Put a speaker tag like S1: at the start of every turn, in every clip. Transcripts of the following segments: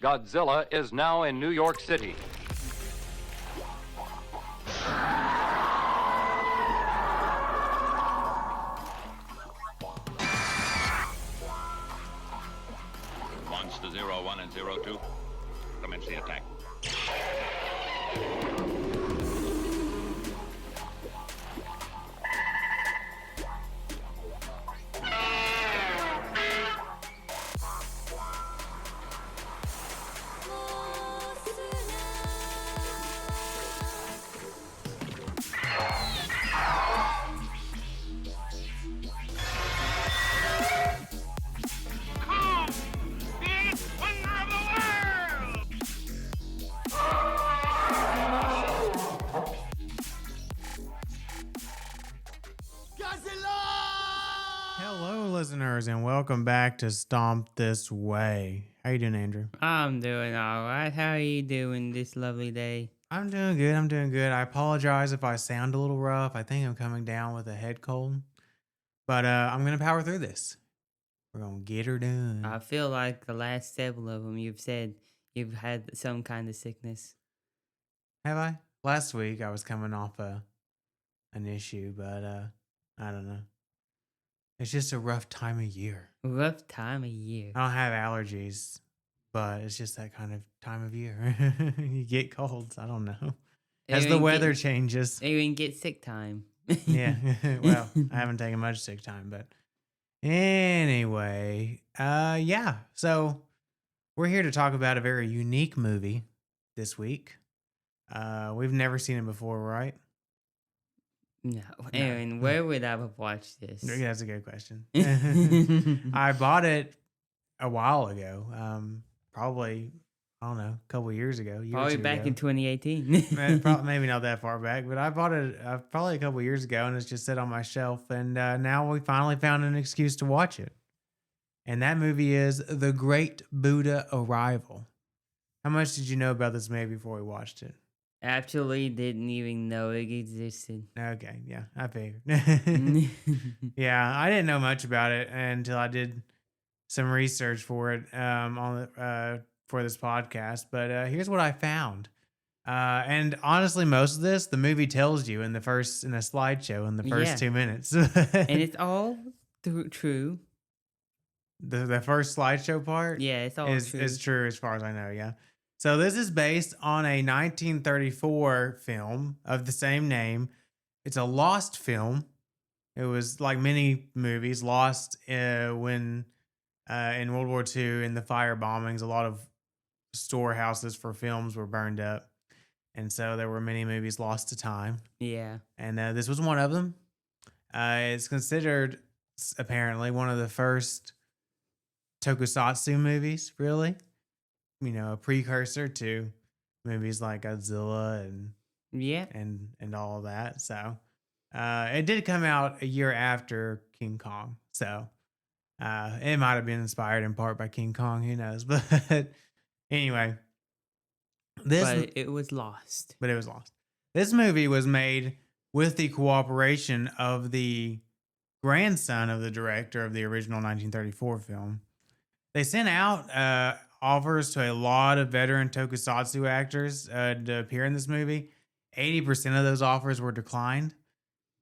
S1: Godzilla is now in New York City.
S2: Monster 01 and 02, commence the attack.
S3: Hello, listeners, and welcome back to Stomp This Way. How you doing, Andrew?
S4: I'm doing all right. How are you doing this lovely day?
S3: I'm doing good. I apologize if I sound a little rough. I think I'm coming down with a head cold, but I'm gonna power through this. We're gonna get her done.
S4: I feel like the last several of them you've said you've had some kind of sickness.
S3: Have I? Last week I was coming off an issue, but I don't know. It's just a rough time of year.
S4: Rough time of year.
S3: I don't have allergies, but it's just that kind of time of year. You get colds. I don't know. As the weather changes.
S4: You can get sick time.
S3: Yeah. Well, I haven't taken much sick time, but anyway, yeah. So we're here to talk about a very unique movie this week. We've never seen it before, right?
S4: No. Aaron, where would I have watched this?
S3: Yeah, that's a good question. I bought it a while ago. Probably, I don't know, a couple years ago.
S4: Probably back in 2018.
S3: Maybe not that far back, but I bought it probably a couple years ago, and it's just sit on my shelf. And now we finally found an excuse to watch it. And that movie is The Great Buddha Arrival. How much did you know about this movie before we watched it?
S4: Actually didn't even know it existed.
S3: Okay, yeah, I figured. Yeah, I didn't know much about it until I did some research for it for this podcast. But here's what I found. And honestly, most of this, the movie tells you in a slideshow in the first 2 minutes.
S4: And it's all true.
S3: The first slideshow part?
S4: Yeah, it's all true.
S3: Is true as far as I know, yeah. So this is based on a 1934 film of the same name. It's a lost film. It was like many movies, lost when in World War II in the fire bombings. A lot of storehouses for films were burned up. And so there were many movies lost to time.
S4: Yeah.
S3: And this was one of them. It's considered apparently one of the first tokusatsu movies, really. You know, a precursor to movies like Godzilla and all of that. So it did come out a year after King Kong. So it might have been inspired in part by King Kong, who knows. But anyway.
S4: But it was lost.
S3: This movie was made with the cooperation of the grandson of the director of the original 1934 film. They sent out offers to a lot of veteran tokusatsu actors to appear in this movie. 80% of those offers were declined,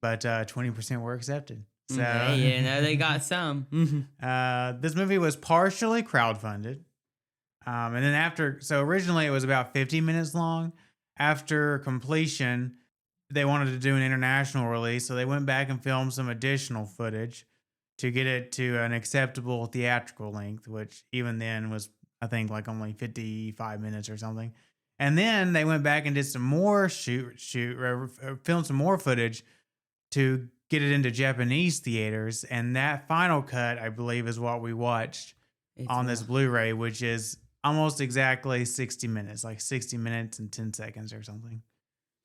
S3: but 20% were accepted. So
S4: yeah, they got some.
S3: This movie was partially crowdfunded. And then originally it was about 50 minutes long. After completion, they wanted to do an international release, so they went back and filmed some additional footage to get it to an acceptable theatrical length, which even then was, I think, like only 55 minutes or something. And then they went back and did some more filmed some more footage to get it into Japanese theaters. And that final cut, I believe, is what we watched on this Blu-ray, which is almost exactly 60 minutes, like 60 minutes and 10 seconds or something.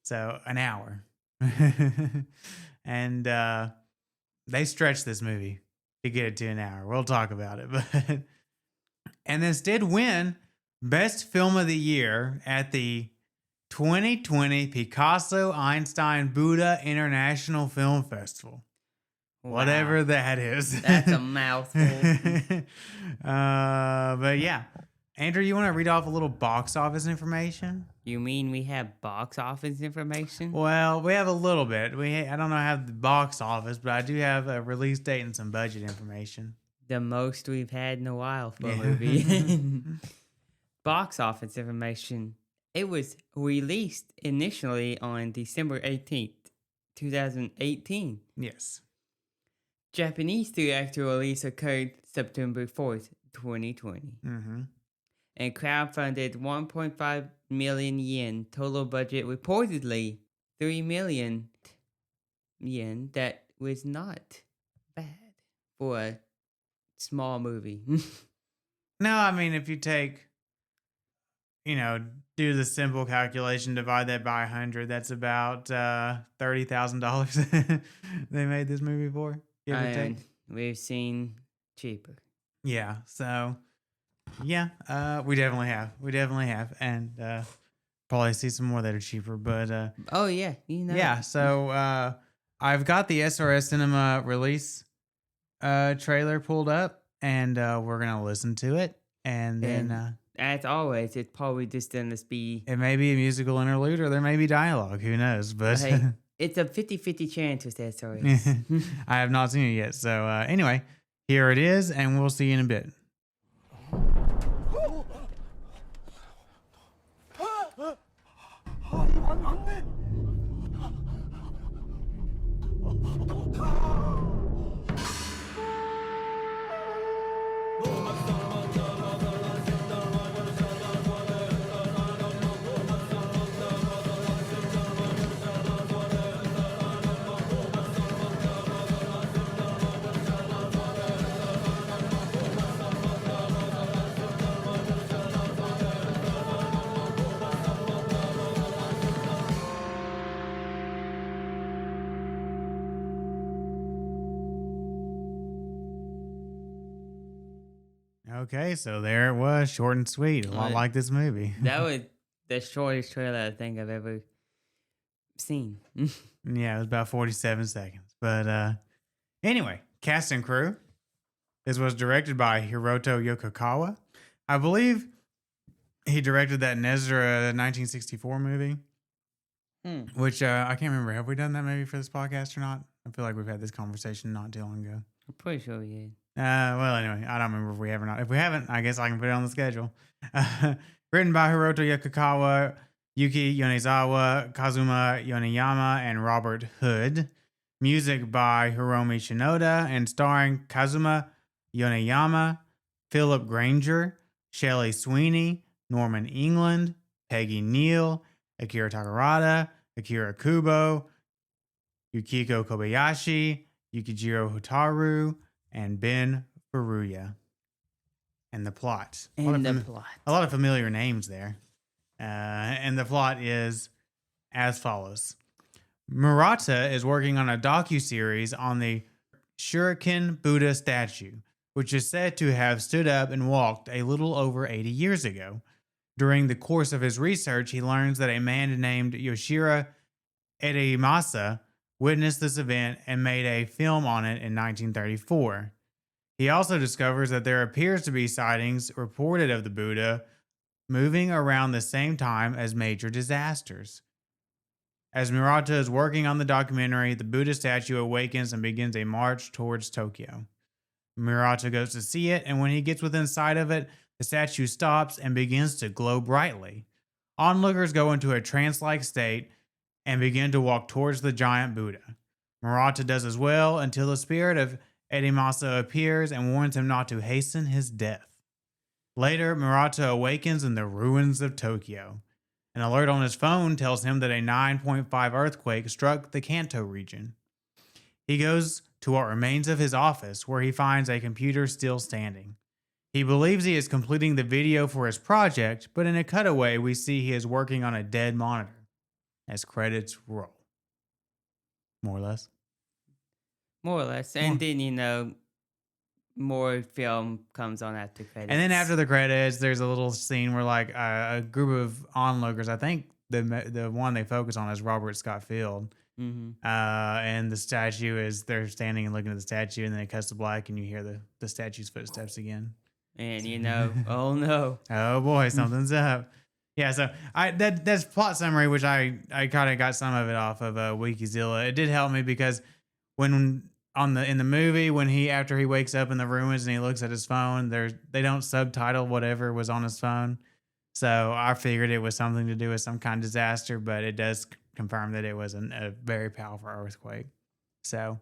S3: So an hour. And they stretched this movie to get it to an hour. We'll talk about it. But and this did win Best Film of the Year at the 2020 Picasso Einstein Buddha International Film Festival. Wow. Whatever that is.
S4: That's a mouthful.
S3: But yeah. Andrew, you want to read off a little box office information?
S4: You mean we have box office information?
S3: Well, we have a little bit. I don't know how the box office, but I do have a release date and some budget information.
S4: The most we've had in a while for a
S3: Yeah.
S4: movie. Box office information. It was released initially on December 18th, 2018.
S3: Yes.
S4: Japanese theatrical release occurred September 4th, 2020.
S3: Mm-hmm.
S4: And crowdfunded 1.5 million yen. Total budget reportedly 3 million yen. That was not bad for a small movie.
S3: No, I mean, if you take, do the simple calculation, divide that by 100, that's about $30,000 they made this movie for. Give or take.
S4: And we've seen cheaper.
S3: Yeah. So, yeah, we definitely have. And probably see some more that are cheaper. But
S4: Oh, yeah.
S3: yeah. So I've got the SRS Cinema release trailer pulled up, and we're going to listen to it. And then
S4: As always, it's probably just going to be.
S3: it may be a musical interlude, or there may be dialogue. Who knows? But
S4: Hey, it's a 50-50 chance with that story.
S3: I have not seen it yet. So anyway, here it is, and we'll see you in a bit. Okay, so there it was, short and sweet, a lot
S4: Right.
S3: like this movie.
S4: That was the shortest trailer I think I've ever seen.
S3: Yeah, it was about 47 seconds. But anyway, cast and crew. This was directed by Hiroto Yokokawa. I believe he directed that Nezra 1964 movie, which I can't remember. Have we done that movie for this podcast or not? I feel like we've had this conversation not too long ago.
S4: I'm pretty sure we did.
S3: Well, anyway, I don't remember if we have or not. If we haven't, I guess I can put it on the schedule. Written by Hiroto Yokokawa, Yuki Yonezawa, Kazuma Yoneyama, and Robert Hood. Music by Hiromi Shinoda, and starring Kazuma Yoneyama, Philip Granger, Shelley Sweeney, Norman England, Peggy Neal, Akira Takarada, Akira Kubo, Yukiko Kobayashi, Yukijiro Hotaru, and Ben Furuya. And the plot. A lot of familiar names there. And the plot is as follows. Murata is working on a docuseries on the Shuriken Buddha statue, which is said to have stood up and walked a little over 80 years ago. During the course of his research, he learns that a man named Yoshira Edemasa witnessed this event and made a film on it in 1934. He also discovers that there appears to be sightings reported of the Buddha moving around the same time as major disasters. As Murata is working on the documentary, the Buddha statue awakens and begins a march towards Tokyo. Murata goes to see it, and when he gets within sight of it, the statue stops and begins to glow brightly. Onlookers go into a trance-like state and begin to walk towards the giant Buddha. Murata does as well until the spirit of Edemasa appears and warns him not to hasten his death. Later, Murata awakens in the ruins of Tokyo. An alert on his phone tells him that a 9.5 earthquake struck the Kanto region. He goes to what remains of his office, where he finds a computer still standing. He believes he is completing the video for his project, but in a cutaway, we see he is working on a dead monitor as credits roll. More or less.
S4: More or less. And then, more film comes on after credits.
S3: And then after the credits, there's a little scene where like a group of onlookers, I think the one they focus on is Robert Scott Field.
S4: Mm-hmm.
S3: And the statue they're standing and looking at the statue, and then it cuts to black and you hear the statue's footsteps again.
S4: And oh no.
S3: Oh boy, something's up. Yeah, so that's plot summary, which I kind of got some of it off of Wikizilla. It did help me because when in the movie when he after he wakes up in the ruins and he looks at his phone, they don't subtitle whatever was on his phone. So I figured it was something to do with some kind of disaster, but it does confirm that it was a very powerful earthquake. So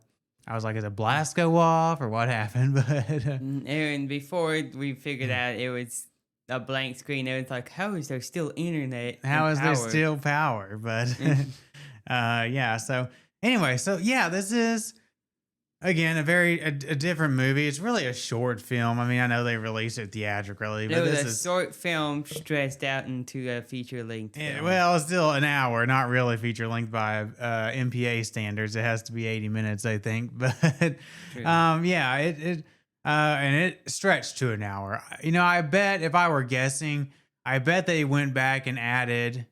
S3: I was like, "Is a blast go off or what happened?" But
S4: And before we figured out it was a blank screen, it was like, how is there still internet?
S3: how
S4: And
S3: is there
S4: power?
S3: still power? But yeah. So anyway, so yeah, this is again a different movie. It's really a short film. I mean, I know they released it theatrically,
S4: It
S3: but
S4: was
S3: this
S4: a
S3: is
S4: short film stretched out into a feature length.
S3: well, it's still an hour, not really feature length by MPA standards. It has to be 80 minutes, I think. But
S4: True.
S3: yeah, and it stretched to an hour. I bet if I were guessing, I bet they went back and added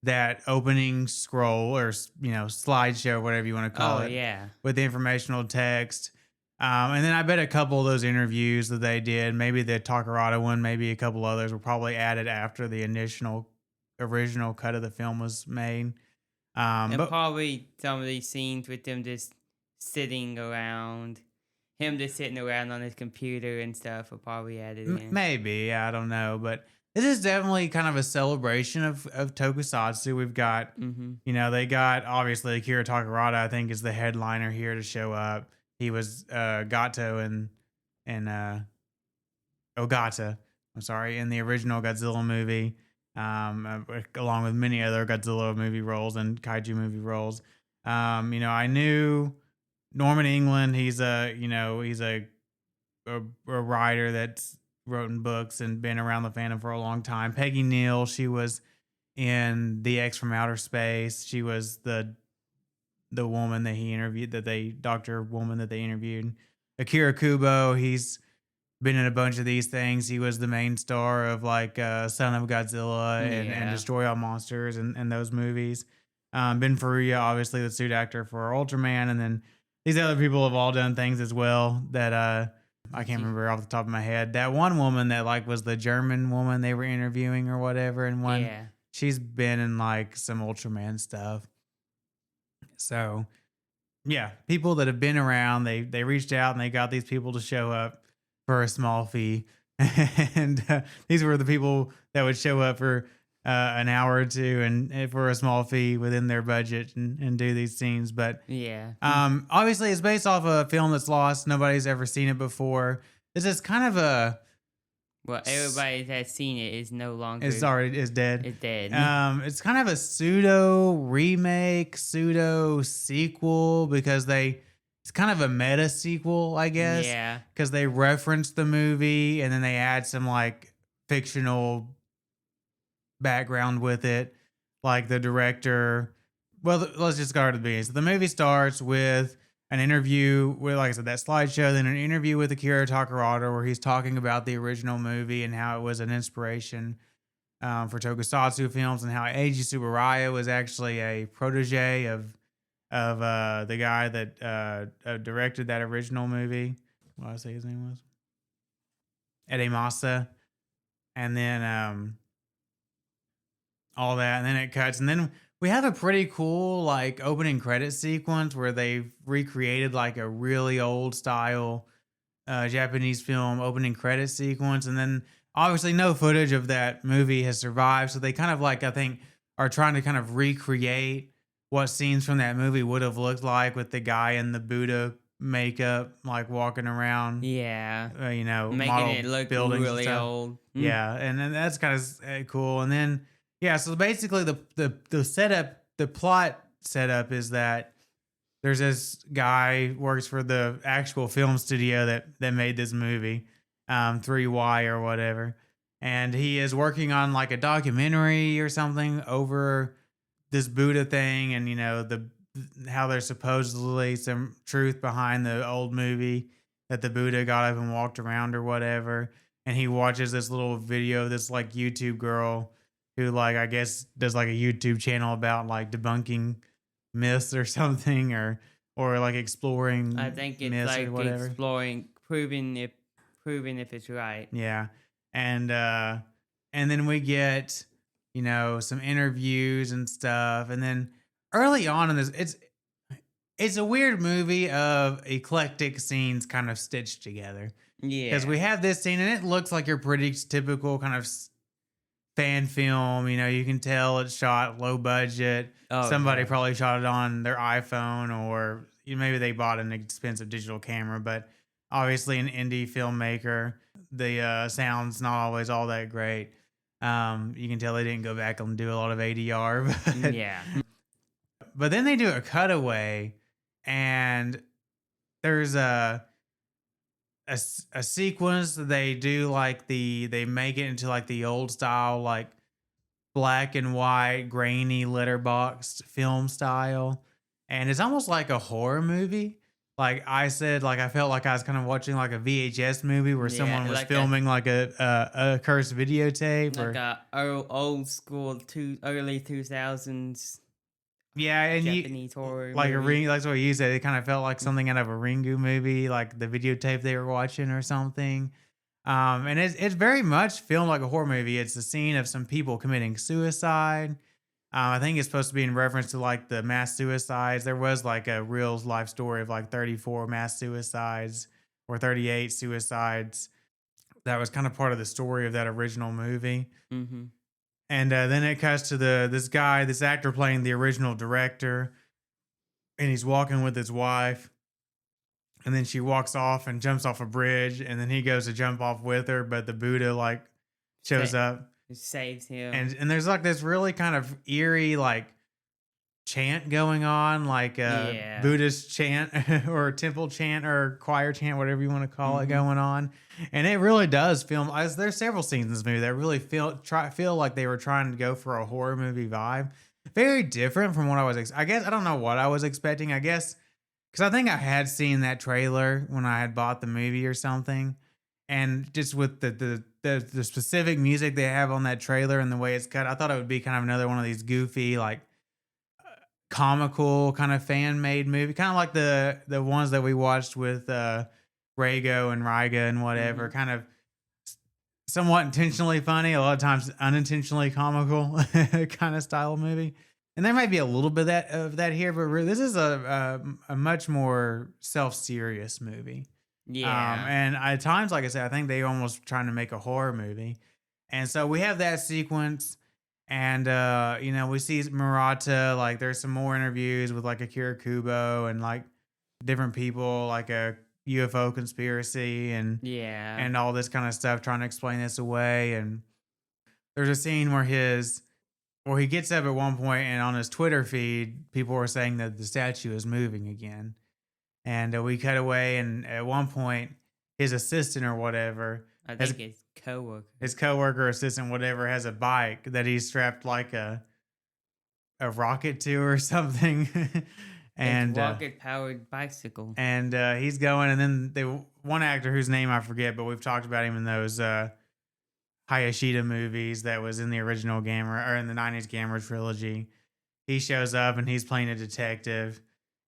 S3: that opening scroll or slideshow, whatever you want to call
S4: Oh
S3: it,
S4: yeah.
S3: with the informational text. And then I bet a couple of those interviews that they did, maybe the Takarada one, maybe a couple others, were probably added after the original cut of the film was made.
S4: And
S3: But
S4: probably some of these scenes with them just sitting around, him just sitting around on his computer and stuff were probably added in.
S3: maybe, I don't know. But this is definitely kind of a celebration of tokusatsu. We've got,
S4: Mm-hmm.
S3: they got obviously Akira Takarada, I think, is the headliner here to show up. He was Gato and Ogata, I'm sorry, in the original Godzilla movie, along with many other Godzilla movie roles and kaiju movie roles. I knew Norman England. He's a writer that's written books and been around the fandom for a long time. Peggy Neal, she was in The X from Outer Space. She was the woman that he interviewed, doctor woman that they interviewed. Akira Kubo, he's been in a bunch of these things. He was the main star of like Son of Godzilla and
S4: Yeah.
S3: Destroy All Monsters and those movies. Ben Furuya, obviously the suit actor for Ultraman, and then these other people have all done things as well that I can't remember off the top of my head. That one woman that like was the German woman they were interviewing or whatever, and one
S4: Yeah.
S3: she's been in like some Ultraman stuff. So yeah, people that have been around, they reached out and they got these people to show up for a small fee, and these were the people that would show up for an hour or two and for a small fee within their budget and do these scenes. But
S4: Yeah.
S3: obviously, it's based off a film that's lost. Nobody's ever seen it before. This is kind of
S4: Well, everybody that's seen it is no longer.
S3: is dead.
S4: It's dead.
S3: It's kind of a pseudo remake, pseudo sequel because it's kind of a meta sequel, I guess.
S4: Yeah.
S3: Because they reference the movie and then they add some like fictional background with it, like the director. Well, let's just start at the beginning. So the movie starts with an interview with, like I said, that slideshow, then an interview with Akira Takarada where he's talking about the original movie and how it was an inspiration for tokusatsu films and how Eiji Tsuburaya was actually a protege of the guy that directed that original movie. What did I say his name was? Edemasa. And then all that, and then it cuts, and then we have a pretty cool like opening credit sequence where they've recreated like a really old style Japanese film opening credit sequence, and then obviously no footage of that movie has survived, so they kind of like I think are trying to kind of recreate what scenes from that movie would have looked like with the guy in the Buddha makeup like walking around.
S4: Yeah.
S3: Making
S4: Making it look really old.
S3: Yeah, and then that's kind of cool. And then yeah, so basically the setup, the plot setup is that there's this guy works for the actual film studio that made this movie, 3Y or whatever, and he is working on like a documentary or something over this Buddha thing, and how there's supposedly some truth behind the old movie that the Buddha got up and walked around or whatever. And he watches this little video, this like YouTube girl who like I guess does like a YouTube channel about like debunking myths or something or like exploring
S4: I think it's
S3: myths
S4: like
S3: or whatever.
S4: exploring, proving if proving if it's right.
S3: Yeah. And then we get, some interviews and stuff. And then early on in this, it's a weird movie of eclectic scenes kind of stitched together. Because we
S4: Yeah.
S3: have this scene and it looks like your pretty typical kind of fan film. You can tell it's shot low budget.
S4: Oh
S3: Somebody
S4: yeah.
S3: probably shot it on their iPhone, or maybe they bought an expensive digital camera, but obviously an indie filmmaker. The sound's not always all that great. You can tell they didn't go back and do a lot of ADR, but
S4: Yeah.
S3: but then they do a cutaway, and there's a sequence that they do, like they make it into like the old style, like black and white, grainy, letterboxed film style, and it's almost like a horror movie. Like I said, like I felt like I was kind of watching like a VHS movie where
S4: Yeah,
S3: someone was
S4: like
S3: filming like a cursed videotape,
S4: like
S3: or
S4: a old school early 2000s
S3: yeah, and
S4: Japanese horror
S3: like a
S4: movie.
S3: ring. That's what you said. It kind of felt like something out of a Ringu movie, like the videotape they were watching or something. And it's very much filmed like a horror movie. It's the scene of some people committing suicide. I think it's supposed to be in reference to like the mass suicides. There was like a real life story of like 34 mass suicides or 38 suicides. That was kind of part of the story of that original movie.
S4: Mm-hmm.
S3: And then it cuts to this actor playing the original director, and he's walking with his wife. And then she walks off and jumps off a bridge, and then he goes to jump off with her, but the Buddha like shows up,
S4: It saves him.
S3: and there's like this really kind of eerie like chant going on, like a
S4: Yeah.
S3: Buddhist chant or temple chant or choir chant, whatever you want to call it,
S4: Mhm.
S3: going on. And it really does feel, as there's several scenes in this movie that really feel like they were trying to go for a horror movie vibe. Very different from what I was I guess I don't know what I was expecting. I guess because I think I had seen that trailer when I had bought the movie or something, and just with the specific music they have on that trailer and the way it's cut, I thought it would be kind of another one of these goofy, like comical kind of fan made movie, kind of like the ones that we watched with Rago and Ryga and whatever,
S4: Mhm.
S3: kind of somewhat intentionally funny, a lot of times unintentionally comical kind of style movie. And there might be a little bit of that here, but really, this is a much more self serious movie.
S4: Yeah.
S3: And at times, like I said, I think they almost trying to make a horror movie. And so we have that sequence, and we see Murata. Like, there's some more interviews with like Akira Kubo and like different people, like a UFO conspiracy and
S4: Yeah.
S3: all this kind of stuff, trying to explain this away. And there's a scene where he gets up at one point, and on his Twitter feed, people were saying that the statue is moving again. And we cut away, and at one point, his assistant or whatever,
S4: I
S3: has,
S4: think it's coworker.
S3: his coworker, assistant, whatever, has a bike that he's strapped like a rocket to or something. And
S4: It's rocket powered bicycle.
S3: he's going, and then one actor whose name I forget, but we've talked about him in those Hayashida movies that was in the original Gamera, or in the 90s Gamera trilogy. He shows up and he's playing a detective,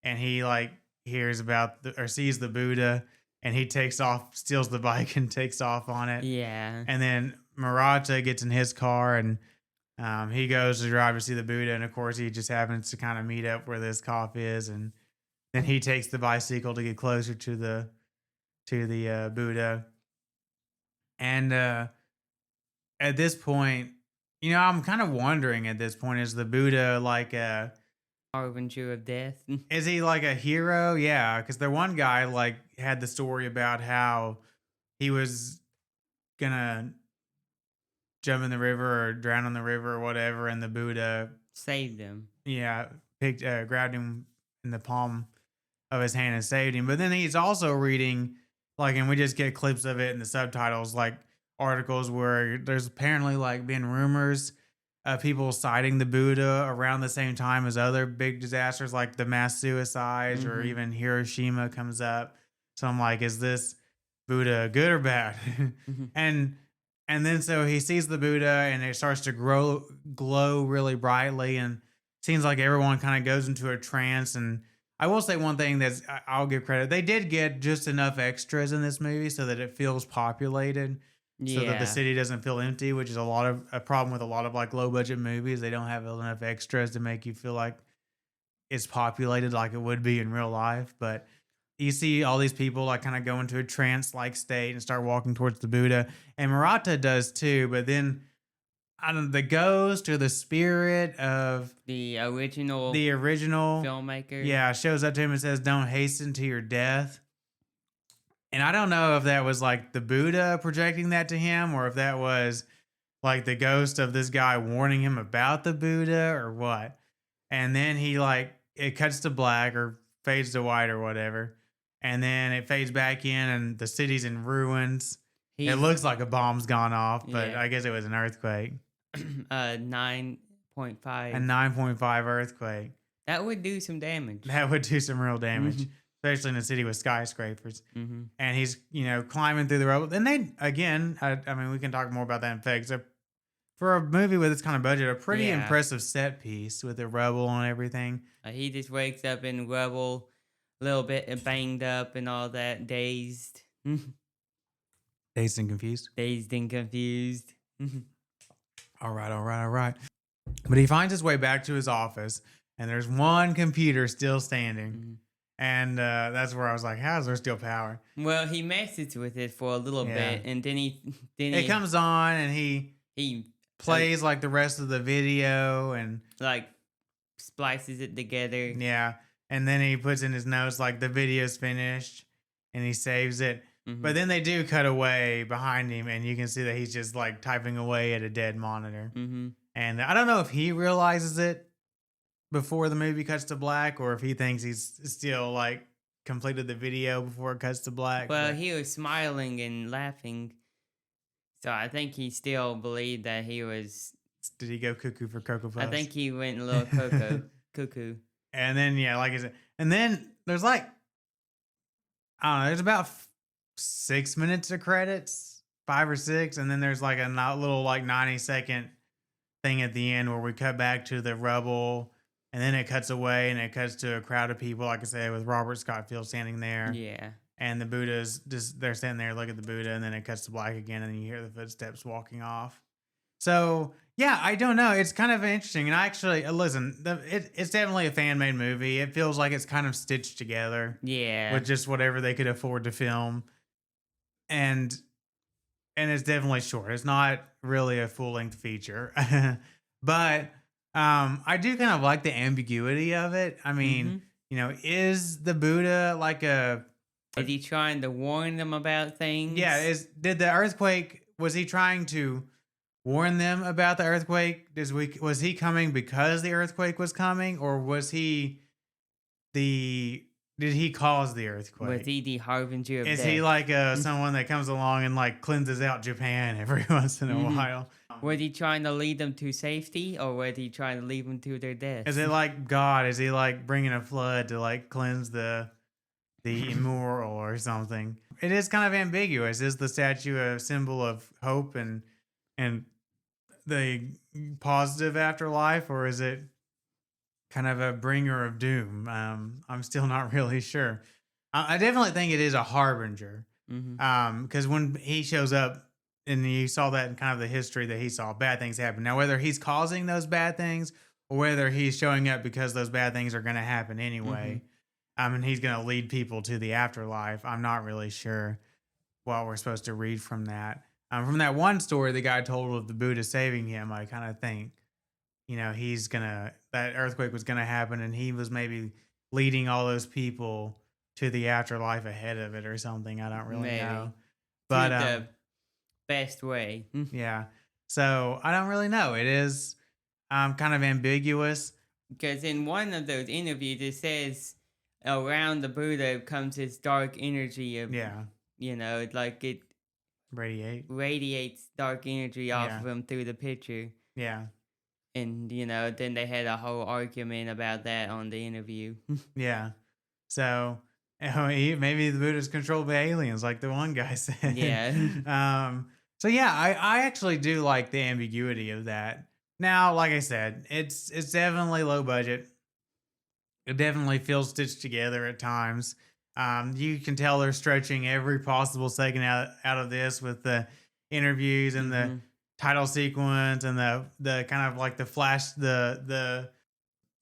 S3: and he like hears about or sees the Buddha, and he takes off, steals the bike and takes off on it.
S4: Yeah.
S3: And then Murata gets in his car, and he goes to drive to see the Buddha, and of course he just happens to kind of meet up where this cop is, and then he takes the bicycle to get closer to the Buddha. And at this point, I'm kind of wondering at this point, is the Buddha like
S4: Harbinger of death.
S3: is he like a hero? Yeah, because the one guy like had the story about how he was gonna jump in the river or drown in the river or whatever, and the Buddha,
S4: Saved him.
S3: yeah, grabbed him in the palm of his hand and saved him. But then he's also reading, like, and we just get clips of it in the subtitles, like articles where there's apparently like been rumors of people citing the Buddha around the same time as other big disasters, like the mass suicides, or
S4: Mhm.
S3: even Hiroshima comes up. So I'm like, is this Buddha good or bad?
S4: Mhm.
S3: And then so he sees the Buddha, and it starts to glow really brightly, and seems like everyone kind of goes into a trance. And I will say one thing I'll give credit. They did get just enough extras in this movie so that it feels populated, so that the
S4: Yeah.
S3: city doesn't feel empty, which is a problem with a lot of like low budget movies. They don't have enough extras to make you feel like it's populated like it would be in real life. But you see all these people like kind of go into a trance like state and start walking towards the Buddha, and Murata does too. But then I don't know, the ghost or the spirit of
S4: The original
S3: the original
S4: filmmaker.
S3: yeah, shows up to him and says, "Don't hasten to your death." And I don't know if that was like the Buddha projecting that to him or if that was like the ghost of this guy warning him about the Buddha or what. And then he like it cuts to black or fades to white or whatever. And then it fades back in and the city's in ruins. It
S4: He's
S3: looks like a bomb's gone off, but
S4: Yeah.
S3: I guess it was an earthquake.
S4: 9.5.
S3: A 9.5 earthquake.
S4: That would do some damage.
S3: That would do some real damage,
S4: Mhm.
S3: especially in a city with skyscrapers.
S4: Mm-hmm.
S3: And he's, climbing through the rubble. And they, again, I mean, we can talk more about that in effects. For a movie with this kind of budget, a pretty
S4: Yeah.
S3: impressive set piece with the rubble and everything.
S4: He just wakes up in rubble, a little bit banged up and all that, dazed.
S3: Dazed and confused.
S4: Dazed and confused.
S3: All right. But he finds his way back to his office, and there's one computer still standing.
S4: Mhm.
S3: And that's where I was like, how is there still power?
S4: Well, he messes with it for a little
S3: Yeah.
S4: bit, and then
S3: It comes on, and he
S4: he
S3: plays like the rest of the video, and
S4: like splices it together.
S3: yeah. And then he puts in his notes like the video's finished, and he saves it.
S4: Mhm.
S3: But then they do cut away behind him, and you can see that he's just like typing away at a dead monitor.
S4: Mm-hmm.
S3: And I don't know if he realizes it before the movie cuts to black, or if he thinks he's still like completed the video before it cuts to black.
S4: Well,
S3: but-
S4: he was smiling and laughing, so I think he still believed that he was.
S3: Did he go cuckoo for Cocoa Puffs?
S4: I think he went a little cuckoo.
S3: And then yeah, like I said, and then there's like I don't know, there's about 6 minutes of credits, 5 or 6, and then there's like a little like 90-second thing at the end where we cut back to the rubble, and then it cuts away and it cuts to a crowd of people, like I said, with Robert Scott Field standing there.
S4: Yeah.
S3: And the Buddha's just they're standing there, look at the Buddha, and then it cuts to black again, and you hear the footsteps walking off. So yeah, I don't know. It's kind of interesting, and I actually listen. It's definitely a fan made movie. It feels like it's kind of stitched together
S4: Yeah.
S3: with just whatever they could afford to film, and it's definitely short. It's not really a full length feature, but I do kind of like the ambiguity of it. I mean, is the Buddha like a
S4: Is he trying to warn them about things?
S3: yeah? Did the earthquake? Was he trying to warn them about the earthquake? Was he coming because the earthquake was coming, or was he did he cause the earthquake?
S4: Was he the harbinger of
S3: Is
S4: death?
S3: he like someone that comes along and like cleanses out Japan every once in a
S4: Mhm.
S3: while?
S4: Was he trying to lead them to safety, or was he trying to lead them to their death?
S3: Is it like God? Is he like bringing a flood to like cleanse the immoral or something? It is kind of ambiguous. Is the statue a symbol of hope and the positive afterlife, or is it kind of a bringer of doom? I'm still not really sure. I definitely think it is a harbinger.
S4: Mhm.
S3: Because when he shows up, and you saw that in kind of the history that he saw, bad things happen. Now, whether he's causing those bad things or whether he's showing up because those bad things are going to happen anyway, and he's going to lead people to the afterlife, I'm not really sure what we're supposed to read from that. From that one story the guy told of the Buddha saving him, I kind of think, that earthquake was going to happen, and he was maybe leading all those people to the afterlife ahead of it or something. I don't really
S4: Maybe.
S3: know.
S4: But
S3: But
S4: the best way.
S3: yeah. So I don't really know. It is kind of ambiguous.
S4: Because in one of those interviews, it says around the Buddha comes this dark energy of,
S3: Yeah.
S4: Like it
S3: Radiate.
S4: radiates dark energy off
S3: Yeah.
S4: of him through the picture.
S3: Yeah.
S4: And, then they had a whole argument about that on the interview.
S3: Yeah. So maybe the Buddha's controlled by aliens, like the one guy said.
S4: Yeah.
S3: So yeah, I actually do like the ambiguity of that. Now, like I said, it's definitely low budget. it definitely feels stitched together at times. You can tell they're stretching every possible second out of this with the interviews and the
S4: Mm-hmm.
S3: title sequence and the kind of like the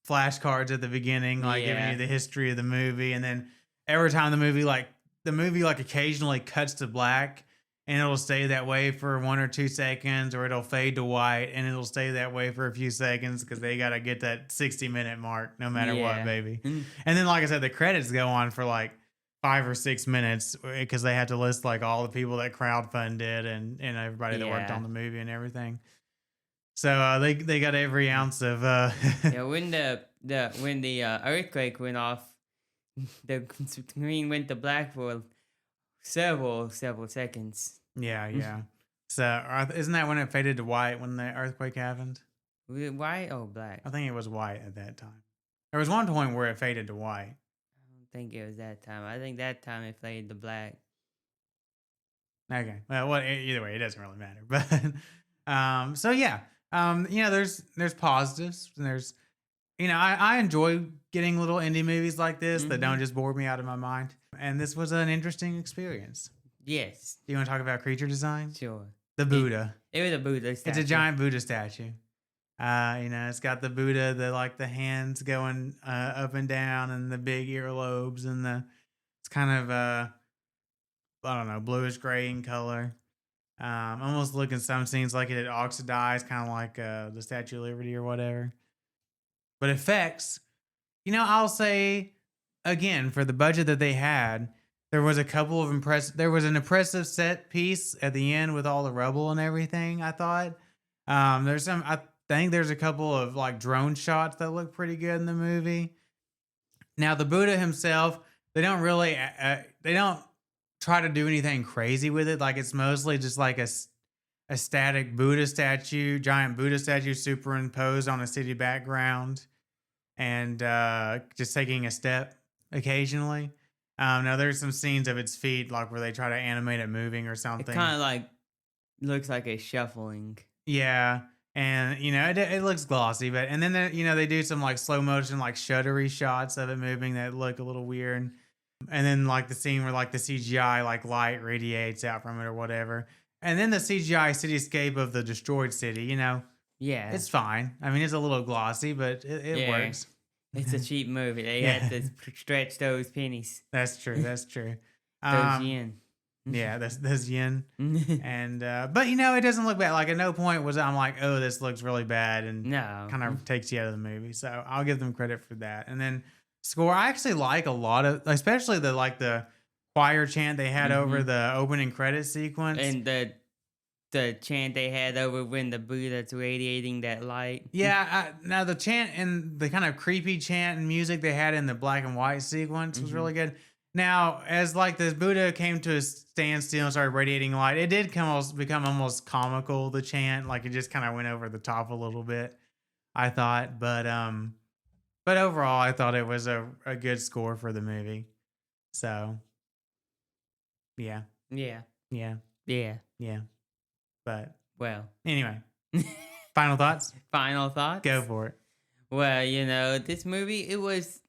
S3: flashcards at the beginning, like giving you
S4: Yeah.
S3: the history of the movie, and then every time the movie like occasionally cuts to black, and it'll stay that way for 1 or 2 seconds, or it'll fade to white, and it'll stay that way for a few seconds because they gotta get that 60-minute mark no matter what,
S4: Yeah.
S3: baby.
S4: Mm.
S3: And then, like I said, the credits go on for like 5 or 6 minutes because they had to list like all the people that crowdfunded and everybody that worked
S4: Yeah.
S3: on the movie and everything. So they got every ounce of
S4: Yeah, when the earthquake went off, the screen went to black for several seconds.
S3: yeah. So isn't that when it faded to white when the earthquake happened?
S4: Was it white or black?
S3: I think it was white at that time. There was one point where it faded to white.
S4: I don't think it was that time. I think that time it faded to black.
S3: Okay. Well, either way, it doesn't really matter. But so yeah, there's positives and there's I enjoy getting little indie movies like this that don't
S4: Mhm.
S3: just bore me out of my mind. And this was an interesting experience.
S4: Yes,
S3: Do you want to talk about creature design?
S4: sure.
S3: The Buddha.
S4: It was a Buddha
S3: It's
S4: statue.
S3: a giant Buddha statue. It's got the Buddha, the hands going up and down, and the big earlobes, and it's kind of I don't know, bluish gray in color. Almost looking some scenes like it had oxidized, kind of like the Statue of Liberty or whatever. But effects, I'll say again for the budget that they had, there was a couple of There was an impressive set piece at the end with all the rubble and everything. I thought there's some. I think there's a couple of like drone shots that look pretty good in the movie. Now the Buddha himself, they don't really they don't try to do anything crazy with it. Like it's mostly just like a static Buddha statue, giant Buddha statue superimposed on a city background, and just taking a step occasionally. Now there's some scenes of its feet, like where they try to animate it moving or
S4: It
S3: something.
S4: kind of like looks like a shuffling.
S3: Yeah, and it looks glossy, but and then they do some like slow motion, like shuddery shots of it moving that look a little weird. And then like the scene where like the CGI like light radiates out from it or whatever. And then the CGI cityscape of the destroyed city,
S4: Yeah,
S3: it's fine. I mean, it's a little glossy, but it
S4: Yeah.
S3: works.
S4: it's a cheap movie. They
S3: Yeah.
S4: had to stretch those pennies,
S3: That's true. That's true.
S4: those yen.
S3: Yeah, that's yin. And but it doesn't look bad. Like at no point was I'm like, oh, this looks really bad, and
S4: No.
S3: kind of takes you out of the movie. So I'll give them credit for that. And then score, I actually like a lot of, especially the choir chant they had over the opening credit sequence.
S4: And the chant they had over when the Buddha's radiating that light.
S3: Yeah, now the chant and the kind of creepy chant and music they had in the black and white sequence was really good. Now, as like the Buddha came to a standstill and started radiating light, it did become almost comical, the chant. Like it just kind of went over the top a little bit, I thought. But overall, I thought it was a good score for the movie. So, yeah,
S4: Yeah.
S3: yeah,
S4: Yeah.
S3: yeah. But
S4: Well.
S3: anyway, final thoughts?
S4: Final thoughts?
S3: Go for it.
S4: Well, this movie, it was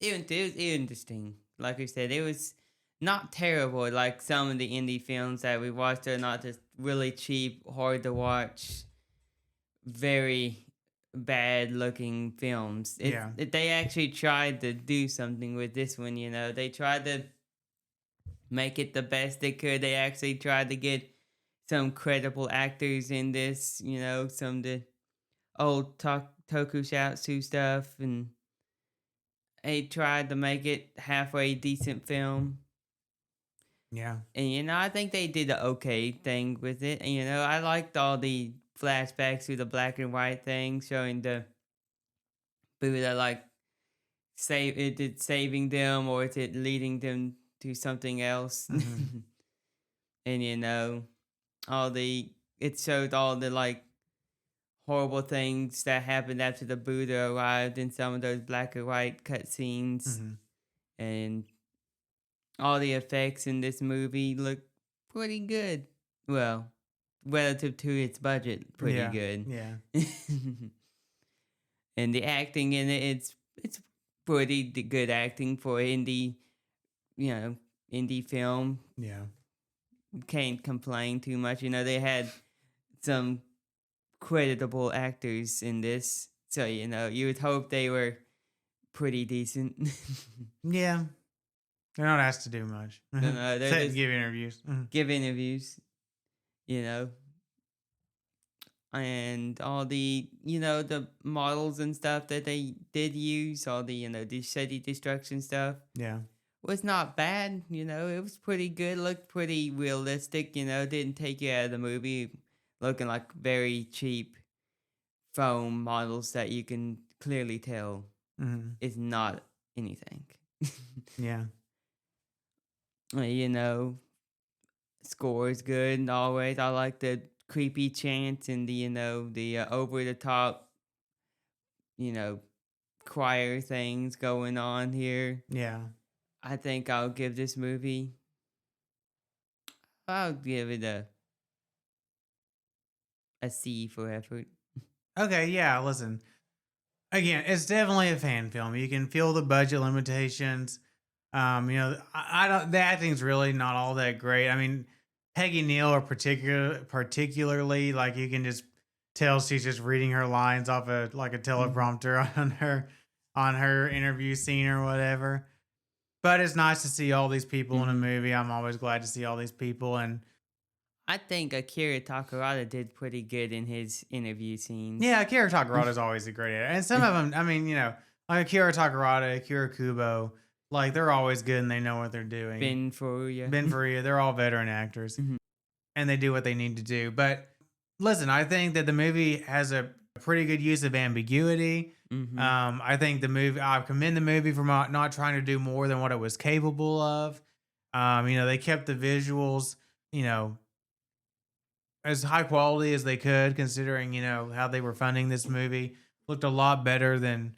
S4: interesting. Like we said, it was not terrible like some of the indie films that we watched. They're not just really cheap, hard to watch, very bad looking films. They actually tried to do something with this one, They tried to make it the best they could. They actually tried to get some credible actors in this, some of the old tokusatsu stuff, and they tried to make it halfway decent film.
S3: Yeah.
S4: And, I think they did an okay thing with it. And, I liked all the flashbacks to the black and white thing, showing the Buddha, like, saving them, or is it leading them to something else? And, it showed all the, like, horrible things that happened after the Buddha arrived in some of those black and white cutscenes. And all the effects in this movie look pretty good. Well, relative to its budget, pretty good.
S3: Yeah.
S4: And the acting in it's pretty good acting for indie, indie film.
S3: Yeah.
S4: Can't complain too much. They had some creditable actors in this, so you would hope they were pretty decent.
S3: Yeah. They're not asked to do much.
S4: No, they're
S3: Sit and
S4: just
S3: give interviews.
S4: give interviews, you know, and all the models and stuff that they did use, all the city destruction stuff
S3: Yeah.
S4: was not bad. It was pretty good, looked pretty realistic. Didn't take you out of the movie looking like very cheap foam models that you can clearly tell
S3: Hmm.
S4: is not anything.
S3: Yeah.
S4: You know, Score is good always. I like the creepy chants and the over the top, you know, choir things going on here.
S3: Yeah.
S4: I think I'll give this movie. I'll give it a C for effort.
S3: Okay. Yeah. Listen. Again, it's definitely a fan film. You can feel the budget limitations. I don't. The acting's really not all that great. I mean, Peggy Neal, or particularly, like you can just tell she's just reading her lines off a like a teleprompter on her interview scene or whatever. But it's nice to see all these people in a movie. I'm always glad to see all these people, and
S4: I think Akira Takarada did pretty good in his interview scenes.
S3: yeah, Akira Takarada is always a great actor. And some of them, I mean, like Akira Takarada, Akira Kubo, like they're always good and they know what they're doing.
S4: Ben Furuya.
S3: Ben Faria, they're all veteran actors,
S4: Mhm.
S3: and they do what they need to do. But listen, I think that the movie has a pretty good use of ambiguity.
S4: Mhm.
S3: I think I commend the movie for not trying to do more than what it was capable of. They kept the visuals, as high quality as they could, considering how they were funding this movie. Looked a lot better than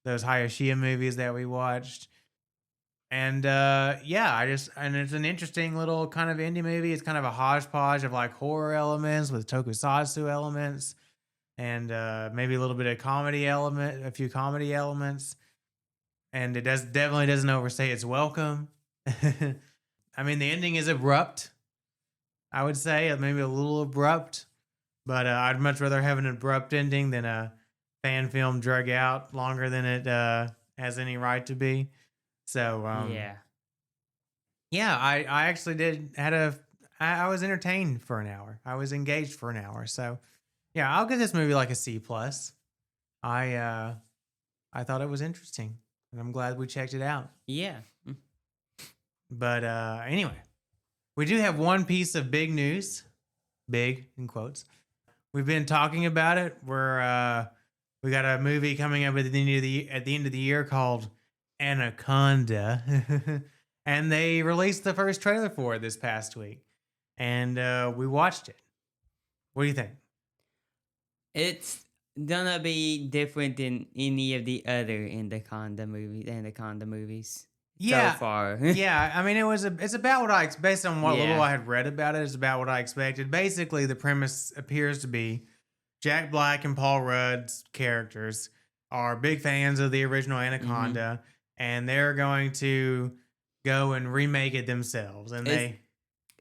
S3: those Hayashia movies that we watched. And and it's an interesting little kind of indie movie. It's kind of a hodgepodge of like horror elements with tokusatsu elements, and maybe a little bit of a few comedy elements. And it definitely doesn't overstay its welcome. I mean, the ending is abrupt. I would say maybe a little abrupt, but I'd much rather have an abrupt ending than a fan film drug out longer than it has any right to be. So yeah, I actually I was entertained for an hour. I was engaged for an hour. So yeah, I'll give this movie like a C plus. I thought it was interesting, and I'm glad we checked it out.
S4: Yeah.
S3: But anyway, we do have one piece of big news, big in quotes. We've been talking about it. We got a movie coming up at the end of the year called Anaconda, and they released the first trailer for it this past week, and we watched it. What do you think?
S4: It's gonna be different than any of the other Anaconda movies.
S3: Yeah,
S4: So far.
S3: yeah. I mean, it's about what based on what
S4: Yeah.
S3: little I had read about it. It's about what I expected. Basically, the premise appears to be Jack Black and Paul Rudd's characters are big fans of the original Anaconda, and they're going to go and remake it themselves. And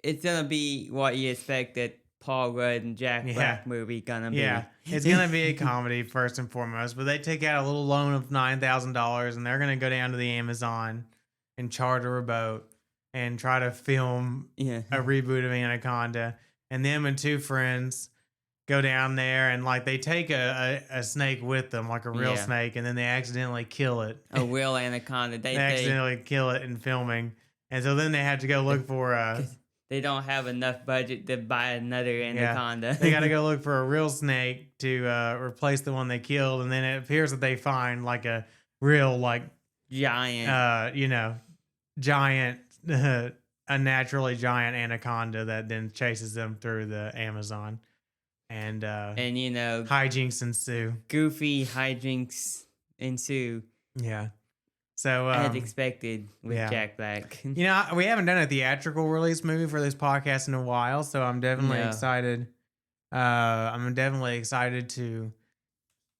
S4: It's gonna be what you expect that Paul Rudd and Jack
S3: Yeah.
S4: Black movie gonna be.
S3: yeah, it's gonna be a comedy first and foremost. But they take out a little loan of $9,000, and they're gonna go down to the Amazon and charter a boat and try to film
S4: Yeah.
S3: a reboot of Anaconda. And them and two friends go down there, and like they take a snake with them, like a real
S4: Yeah.
S3: snake, and then they accidentally kill it.
S4: A real anaconda.
S3: They
S4: They
S3: accidentally kill it in filming, and so then they have to go look for
S4: they don't have enough budget to buy another anaconda.
S3: they got to go look for a real snake to replace the one they killed, and then it appears that they find like a real
S4: Giant.
S3: giant, unnaturally giant anaconda that then chases them through the Amazon, and
S4: and
S3: hijinks ensue.
S4: goofy hijinks ensue
S3: Yeah. So
S4: as expected with
S3: yeah.
S4: Jack Black.
S3: we haven't done a theatrical release movie for this podcast in a while, so I'm definitely
S4: No.
S3: excited. I'm definitely excited to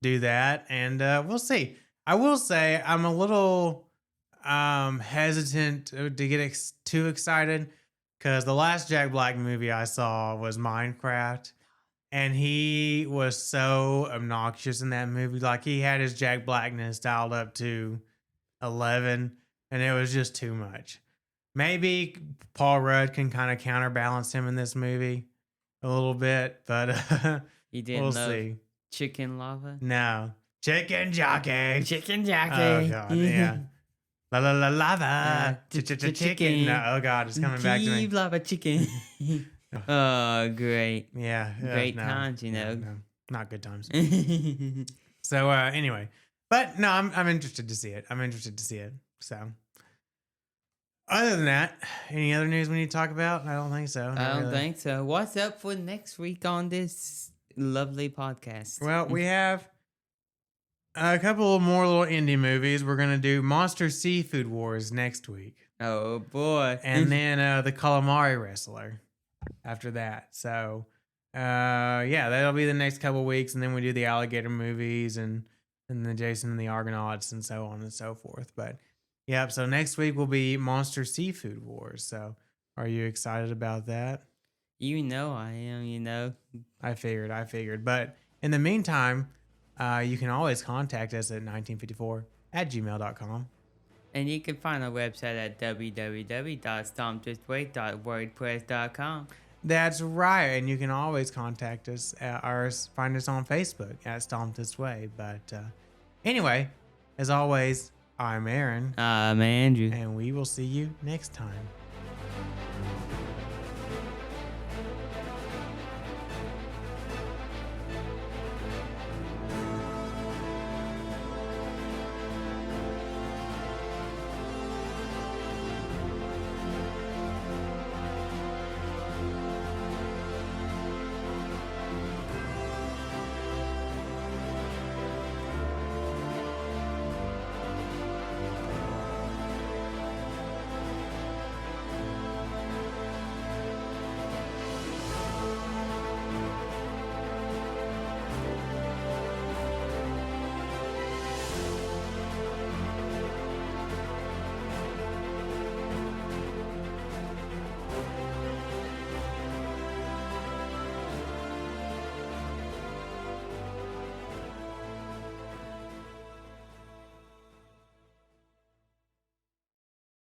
S3: do that, and we'll see. I will say I'm a little hesitant to get too excited because the last Jack Black movie I saw was Minecraft, and he was so obnoxious in that movie. Like he had his Jack Blackness dialed up to 11, and it was just too much. Maybe Paul Rudd can kind of counterbalance him in this movie a little bit, but
S4: You didn't
S3: we'll
S4: love
S3: see.
S4: Chicken Lava?
S3: No. Chicken jockey.
S4: Chicken
S3: Oh
S4: Jockey.
S3: god, yeah. La la la lava. Chicken. No, oh god, it's coming back to me.
S4: Keep Lava Chicken. Oh, great.
S3: Yeah.
S4: Great
S3: no,
S4: times, you know.
S3: No, not good times. So anyway. But no, I'm interested to see it. So other than that, any other news we need to talk about? I don't think so. Not
S4: I don't
S3: really.
S4: think so. What's up for next week on this lovely podcast?
S3: Well, we have a couple more little indie movies. We're gonna do Monster Seafood Wars next week.
S4: Oh boy.
S3: And then the calamari wrestler after that. So yeah, that'll be the next couple weeks, and then we do the alligator movies and the Jason and the Argonauts and so on and so forth. But yep, so next week will be Monster Seafood Wars. So are you excited about that?
S4: You know I am, you know.
S3: I figured. But in the meantime, you can always contact us at 1954@gmail.com.
S4: And you can find our website at www.stompthisway.wordpress.com.
S3: That's right. And you can always contact us or find us on Facebook at Stomp This Way. But anyway, as always, I'm Aaron.
S4: I'm Andrew.
S3: And we will see you next time.